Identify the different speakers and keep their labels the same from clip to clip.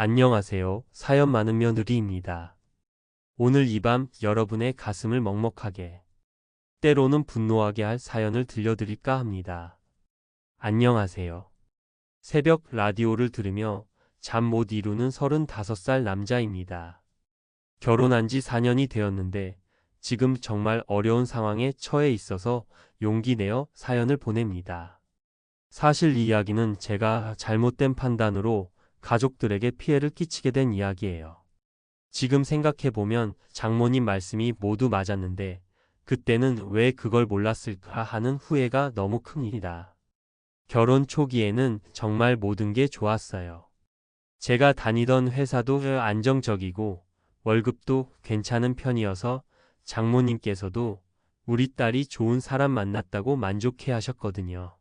Speaker 1: 안녕하세요. 사연 많은 며느리입니다. 오늘 이 밤 여러분의 가슴을 먹먹하게, 때로는 분노하게 할 사연을 들려드릴까 합니다. 안녕하세요. 새벽 라디오를 들으며 잠 못 이루는 35살 남자입니다. 결혼한 지 4년이 되었는데 지금 정말 어려운 상황에 처해 있어서 용기 내어 사연을 보냅니다. 사실 이 이야기는 제가 잘못된 판단으로 가족들에게 피해를 끼치게 된 이야기예요. 지금 생각해보면 장모님 말씀이 모두 맞았는데 그때는 왜 그걸 몰랐을까 하는 후회가 너무 큽니다. 결혼 초기에는 정말 모든 게 좋았어요. 제가 다니던 회사도 안정적이고 월급도 괜찮은 편이어서 장모님께서도 우리 딸이 좋은 사람 만났다고 만족해 하셨거든요.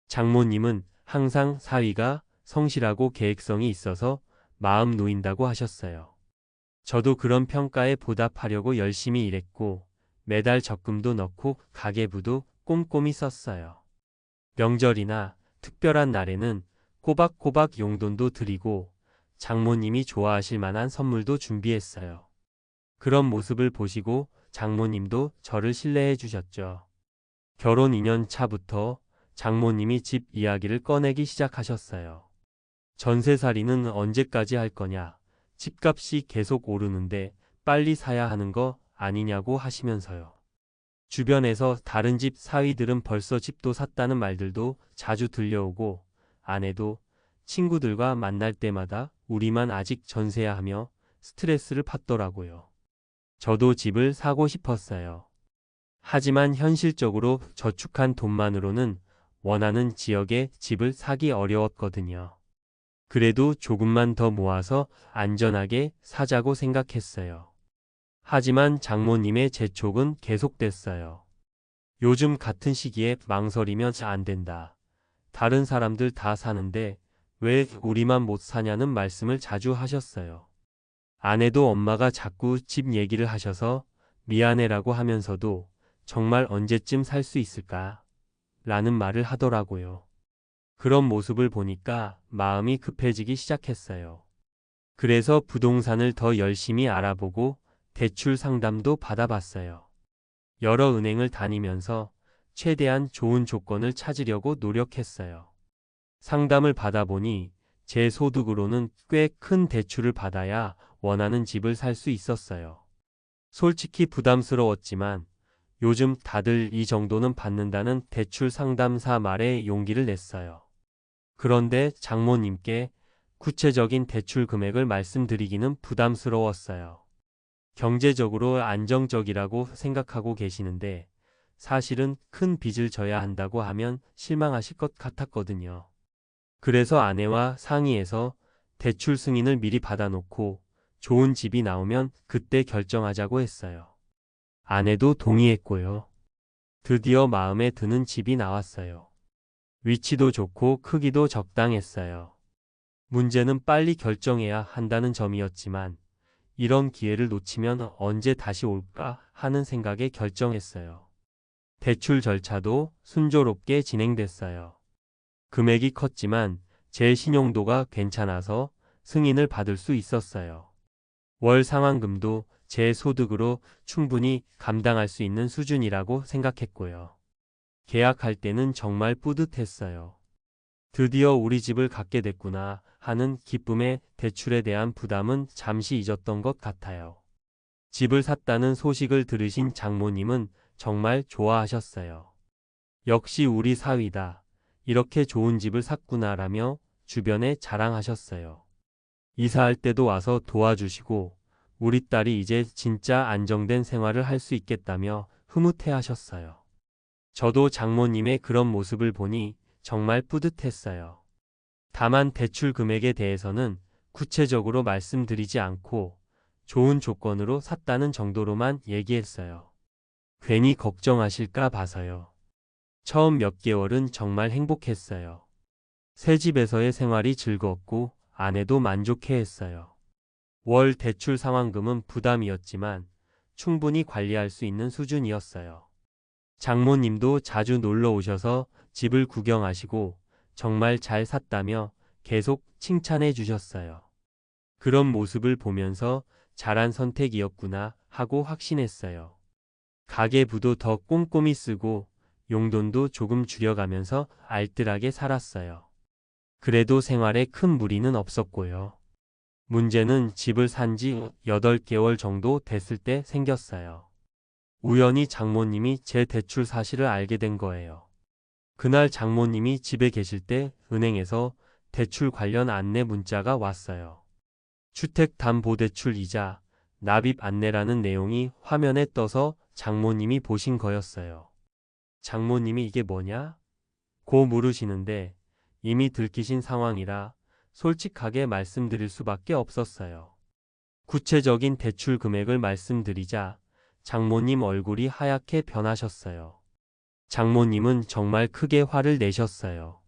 Speaker 1: 장모님은 항상 사위가 성실하고 계획성이 있어서 마음 놓인다고 하셨어요. 저도 그런 평가에 보답하려고 열심히 일했고 매달 적금도 넣고 가계부도 꼼꼼히 썼어요. 명절이나 특별한 날에는 꼬박꼬박 용돈도 드리고 장모님이 좋아하실 만한 선물도 준비했어요. 그런 모습을 보시고 장모님도 저를 신뢰해 주셨죠. 결혼 2년 차부터 장모님이 집 이야기를 꺼내기 시작하셨어요. 전세살이는 언제까지 할 거냐? 집값이 계속 오르는데 빨리 사야 하는 거 아니냐고 하시면서요. 주변에서 다른 집 사위들은 벌써 집도 샀다는 말들도 자주 들려오고 아내도 친구들과 만날 때마다 우리만 아직 전세야 하며 스트레스를 받더라고요. 저도 집을 사고 싶었어요. 하지만 현실적으로 저축한 돈만으로는 원하는 지역에 집을 사기 어려웠거든요. 그래도 조금만 더 모아서 안전하게 사자고 생각했어요. 하지만 장모님의 재촉은 계속됐어요. 요즘 같은 시기에 망설이면 안 된다. 다른 사람들 다 사는데 왜 우리만 못 사냐는 말씀을 자주 하셨어요. 아내도 엄마가 자꾸 집 얘기를 하셔서 미안해라고 하면서도 정말 언제쯤 살 수 있을까? 라는 말을 하더라고요. 그런 모습을 보니까 마음이 급해지기 시작했어요. 그래서 부동산을 더 열심히 알아보고 대출 상담도 받아봤어요. 여러 은행을 다니면서 최대한 좋은 조건을 찾으려고 노력했어요. 상담을 받아보니 제 소득으로는 꽤 큰 대출을 받아야 원하는 집을 살 수 있었어요. 솔직히 부담스러웠지만 요즘 다들 이 정도는 받는다는 대출 상담사 말에 용기를 냈어요. 그런데 장모님께 구체적인 대출 금액을 말씀드리기는 부담스러웠어요. 경제적으로 안정적이라고 생각하고 계시는데 사실은 큰 빚을 져야 한다고 하면 실망하실 것 같았거든요. 그래서 아내와 상의해서 대출 승인을 미리 받아놓고 좋은 집이 나오면 그때 결정하자고 했어요. 아내도 동의했고요. 드디어 마음에 드는 집이 나왔어요. 위치도 좋고 크기도 적당했어요. 문제는 빨리 결정해야 한다는 점이었지만 이런 기회를 놓치면 언제 다시 올까 하는 생각에 결정했어요. 대출 절차도 순조롭게 진행됐어요. 금액이 컸지만 제 신용도가 괜찮아서 승인을 받을 수 있었어요. 월 상환금도 제 소득으로 충분히 감당할 수 있는 수준이라고 생각했고요. 계약할 때는 정말 뿌듯했어요. 드디어 우리 집을 갖게 됐구나 하는 기쁨에 대출에 대한 부담은 잠시 잊었던 것 같아요. 집을 샀다는 소식을 들으신 장모님은 정말 좋아하셨어요. 역시 우리 사위다. 이렇게 좋은 집을 샀구나라며 주변에 자랑하셨어요. 이사할 때도 와서 도와주시고 우리 딸이 이제 진짜 안정된 생활을 할 수 있겠다며 흐뭇해 하셨어요. 저도 장모님의 그런 모습을 보니 정말 뿌듯했어요. 다만 대출 금액에 대해서는 구체적으로 말씀드리지 않고 좋은 조건으로 샀다는 정도로만 얘기했어요. 괜히 걱정하실까 봐서요. 처음 몇 개월은 정말 행복했어요. 새 집에서의 생활이 즐거웠고 아내도 만족해 했어요. 월 대출 상환금은 부담이었지만 충분히 관리할 수 있는 수준이었어요. 장모님도 자주 놀러 오셔서 집을 구경하시고 정말 잘 샀다며 계속 칭찬해 주셨어요. 그런 모습을 보면서 잘한 선택이었구나 하고 확신했어요. 가계부도 더 꼼꼼히 쓰고 용돈도 조금 줄여가면서 알뜰하게 살았어요. 그래도 생활에 큰 무리는 없었고요. 문제는 집을 산지 8개월 정도 됐을 때 생겼어요. 우연히 장모님이 제 대출 사실을 알게 된 거예요. 그날 장모님이 집에 계실 때 은행에서 대출 관련 안내 문자가 왔어요. 주택담보대출 이자 납입 안내라는 내용이 화면에 떠서 장모님이 보신 거였어요. 장모님이 이게 뭐냐? 고 물으시는데 이미 들키신 상황이라 솔직하게 말씀드릴 수밖에 없었어요. 구체적인 대출 금액을 말씀드리자 장모님 얼굴이 하얗게 변하셨어요. 장모님은 정말 크게 화를 내셨어요.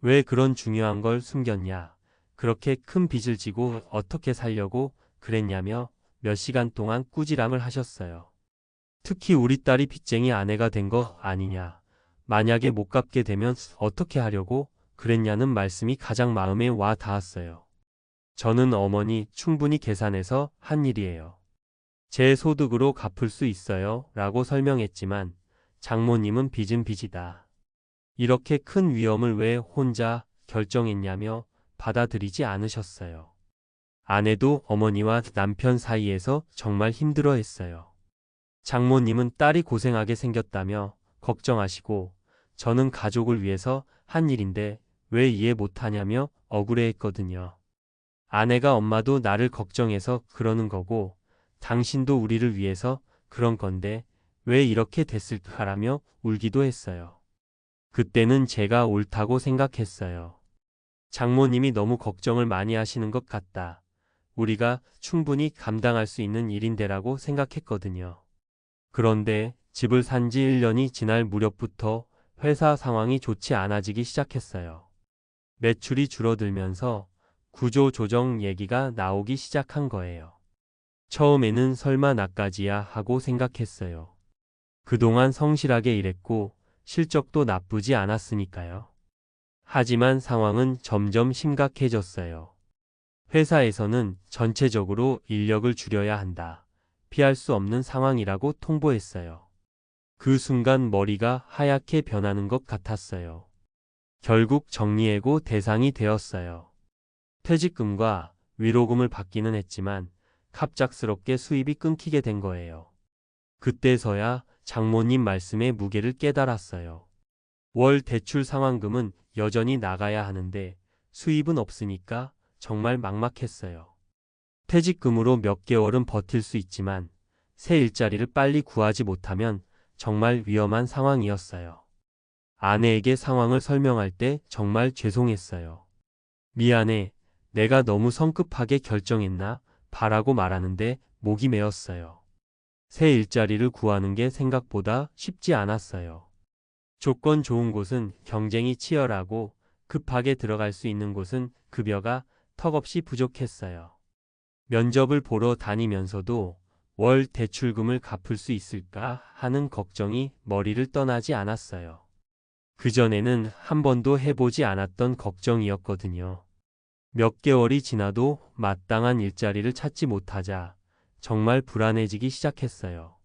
Speaker 1: 왜 그런 중요한 걸 숨겼냐? 그렇게 큰 빚을 지고 어떻게 살려고 그랬냐며 몇 시간 동안 꾸지람을 하셨어요. 특히 우리 딸이 빚쟁이 아내가 된 거 아니냐? 만약에 못 갚게 되면 어떻게 하려고 그랬냐는 말씀이 가장 마음에 와 닿았어요. 저는 어머니 충분히 계산해서 한 일이에요. 제 소득으로 갚을 수 있어요 라고 설명했지만 장모님은 빚은 빚이다. 이렇게 큰 위험을 왜 혼자 결정했냐며 받아들이지 않으셨어요. 아내도 어머니와 남편 사이에서 정말 힘들어했어요. 장모님은 딸이 고생하게 생겼다며 걱정하시고 저는 가족을 위해서 한 일인데 왜 이해 못하냐며 억울해했거든요. 아내가 엄마도 나를 걱정해서 그러는 거고 당신도 우리를 위해서 그런 건데 왜 이렇게 됐을까라며 울기도 했어요. 그때는 제가 옳다고 생각했어요. 장모님이 너무 걱정을 많이 하시는 것 같다. 우리가 충분히 감당할 수 있는 일인데라고 생각했거든요. 그런데 집을 산 지 1년이 지날 무렵부터 회사 상황이 좋지 않아지기 시작했어요. 매출이 줄어들면서 구조조정 얘기가 나오기 시작한 거예요. 처음에는 설마 나까지야 하고 생각했어요. 그동안 성실하게 일했고 실적도 나쁘지 않았으니까요. 하지만 상황은 점점 심각해졌어요. 회사에서는 전체적으로 인력을 줄여야 한다. 피할 수 없는 상황이라고 통보했어요. 그 순간 머리가 하얗게 변하는 것 같았어요. 결국 정리해고 대상이 되었어요. 퇴직금과 위로금을 받기는 했지만 갑작스럽게 수입이 끊기게 된 거예요. 그때서야 장모님 말씀의 무게를 깨달았어요. 월 대출 상환금은 여전히 나가야 하는데 수입은 없으니까 정말 막막했어요. 퇴직금으로 몇 개월은 버틸 수 있지만 새 일자리를 빨리 구하지 못하면 정말 위험한 상황이었어요. 아내에게 상황을 설명할 때 정말 죄송했어요. 미안해, 내가 너무 성급하게 결정했나 봐라고 말하는데 목이 메었어요. 새 일자리를 구하는 게 생각보다 쉽지 않았어요. 조건 좋은 곳은 경쟁이 치열하고 급하게 들어갈 수 있는 곳은 급여가 턱없이 부족했어요. 면접을 보러 다니면서도 월 대출금을 갚을 수 있을까 하는 걱정이 머리를 떠나지 않았어요. 그전에는 한 번도 해보지 않았던 걱정이었거든요. 몇 개월이 지나도 마땅한 일자리를 찾지 못하자 정말 불안해지기 시작했어요.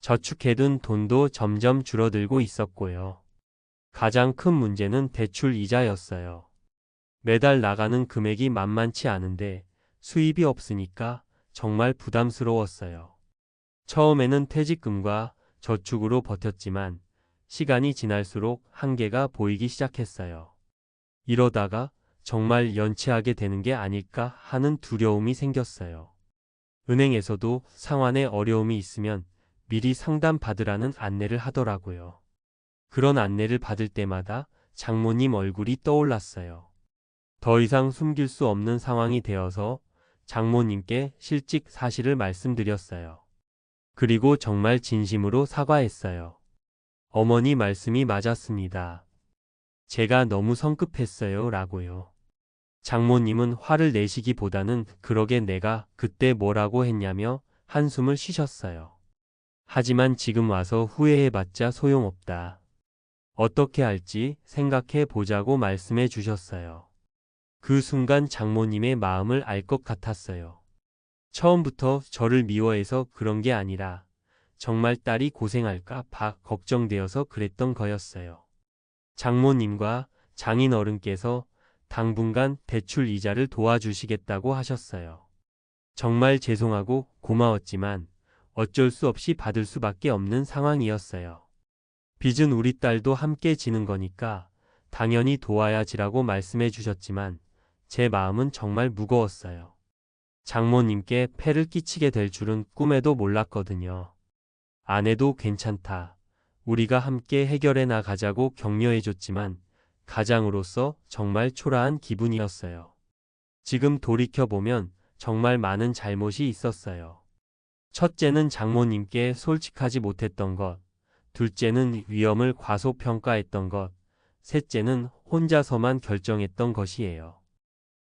Speaker 1: 저축해둔 돈도 점점 줄어들고 있었고요. 가장 큰 문제는 대출 이자였어요. 매달 나가는 금액이 만만치 않은데 수입이 없으니까 정말 부담스러웠어요. 처음에는 퇴직금과 저축으로 버텼지만 시간이 지날수록 한계가 보이기 시작했어요. 이러다가 정말 연체하게 되는 게 아닐까 하는 두려움이 생겼어요. 은행에서도 상환에 어려움이 있으면 미리 상담 받으라는 안내를 하더라고요. 그런 안내를 받을 때마다 장모님 얼굴이 떠올랐어요. 더 이상 숨길 수 없는 상황이 되어서 장모님께 실직 사실을 말씀드렸어요. 그리고 정말 진심으로 사과했어요. 어머니 말씀이 맞았습니다. 제가 너무 성급했어요 라고요. 장모님은 화를 내시기보다는 그러게 내가 그때 뭐라고 했냐며 한숨을 쉬셨어요. 하지만 지금 와서 후회해봤자 소용없다. 어떻게 할지 생각해 보자고 말씀해 주셨어요. 그 순간 장모님의 마음을 알 것 같았어요. 처음부터 저를 미워해서 그런 게 아니라 정말 딸이 고생할까 봐 걱정되어서 그랬던 거였어요. 장모님과 장인어른께서 당분간 대출 이자를 도와주시겠다고 하셨어요. 정말 죄송하고 고마웠지만 어쩔 수 없이 받을 수밖에 없는 상황이었어요. 빚은 우리 딸도 함께 지는 거니까 당연히 도와야지라고 말씀해 주셨지만 제 마음은 정말 무거웠어요. 장모님께 폐를 끼치게 될 줄은 꿈에도 몰랐거든요. 아내도 괜찮다. 우리가 함께 해결해 나가자고 격려해 줬지만 가장으로서 정말 초라한 기분이었어요. 지금 돌이켜보면 정말 많은 잘못이 있었어요. 첫째는 장모님께 솔직하지 못했던 것, 둘째는 위험을 과소평가했던 것, 셋째는 혼자서만 결정했던 것이에요.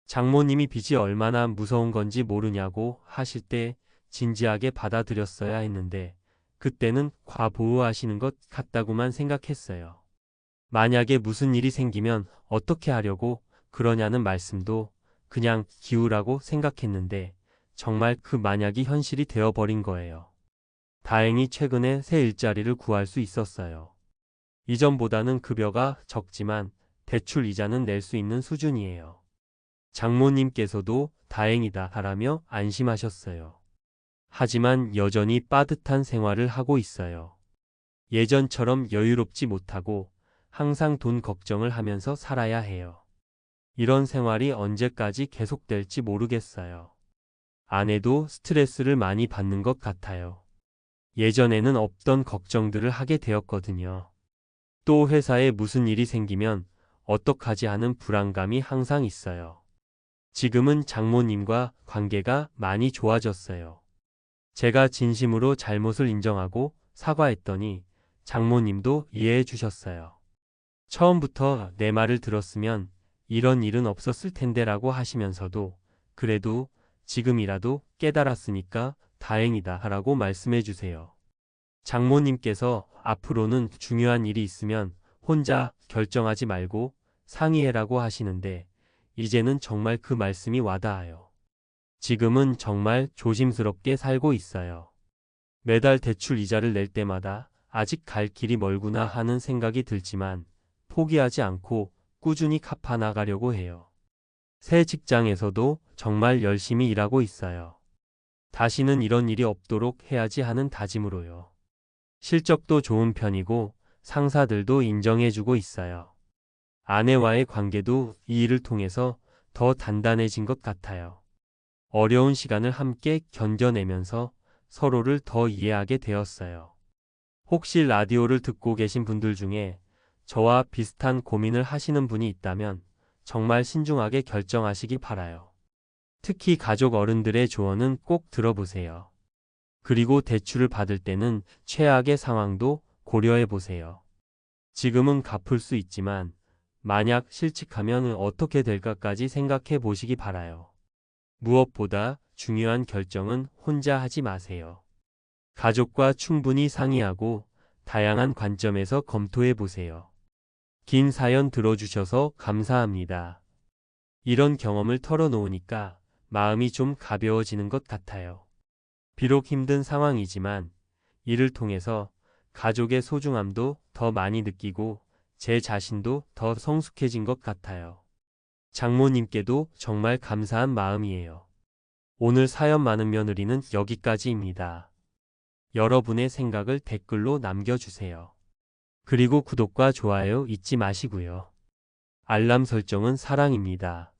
Speaker 1: 장모님이 빚이 얼마나 무서운 건지 모르냐고 하실 때 진지하게 받아들였어야 했는데 그때는 과보호하시는 것 같다고만 생각했어요. 만약에 무슨 일이 생기면 어떻게 하려고 그러냐는 말씀도 그냥 기우라고 생각했는데 정말 그 만약이 현실이 되어버린 거예요. 다행히 최근에 새 일자리를 구할 수 있었어요. 이전보다는 급여가 적지만 대출 이자는 낼 수 있는 수준이에요. 장모님께서도 다행이다 하라며 안심하셨어요. 하지만 여전히 빠듯한 생활을 하고 있어요. 예전처럼 여유롭지 못하고 항상 돈 걱정을 하면서 살아야 해요. 이런 생활이 언제까지 계속될지 모르겠어요. 아내도 스트레스를 많이 받는 것 같아요. 예전에는 없던 걱정들을 하게 되었거든요. 또 회사에 무슨 일이 생기면 어떡하지 하는 불안감이 항상 있어요. 지금은 장모님과 관계가 많이 좋아졌어요. 제가 진심으로 잘못을 인정하고 사과했더니 장모님도 이해해 주셨어요. 처음부터 내 말을 들었으면 이런 일은 없었을 텐데라고 하시면서도 그래도 지금이라도 깨달았으니까 다행이다 라고 말씀해 주세요. 장모님께서 앞으로는 중요한 일이 있으면 혼자 결정하지 말고 상의해라고 하시는데 이제는 정말 그 말씀이 와닿아요. 지금은 정말 조심스럽게 살고 있어요. 매달 대출 이자를 낼 때마다 아직 갈 길이 멀구나 하는 생각이 들지만 포기하지 않고 꾸준히 갚아 나가려고 해요. 새 직장에서도 정말 열심히 일하고 있어요. 다시는 이런 일이 없도록 해야지 하는 다짐으로요. 실적도 좋은 편이고 상사들도 인정해주고 있어요. 아내와의 관계도 이 일을 통해서 더 단단해진 것 같아요. 어려운 시간을 함께 견뎌내면서 서로를 더 이해하게 되었어요. 혹시 라디오를 듣고 계신 분들 중에 저와 비슷한 고민을 하시는 분이 있다면 정말 신중하게 결정하시기 바라요. 특히 가족 어른들의 조언은 꼭 들어보세요. 그리고 대출을 받을 때는 최악의 상황도 고려해 보세요. 지금은 갚을 수 있지만 만약 실직하면 어떻게 될까까지 생각해 보시기 바라요. 무엇보다 중요한 결정은 혼자 하지 마세요. 가족과 충분히 상의하고 다양한 관점에서 검토해 보세요. 긴 사연 들어주셔서 감사합니다. 이런 경험을 털어놓으니까 마음이 좀 가벼워지는 것 같아요. 비록 힘든 상황이지만 이를 통해서 가족의 소중함도 더 많이 느끼고 제 자신도 더 성숙해진 것 같아요. 장모님께도 정말 감사한 마음이에요. 오늘 사연 많은 며느리는 여기까지입니다. 여러분의 생각을 댓글로 남겨주세요. 그리고 구독과 좋아요 잊지 마시고요. 알람 설정은 사랑입니다.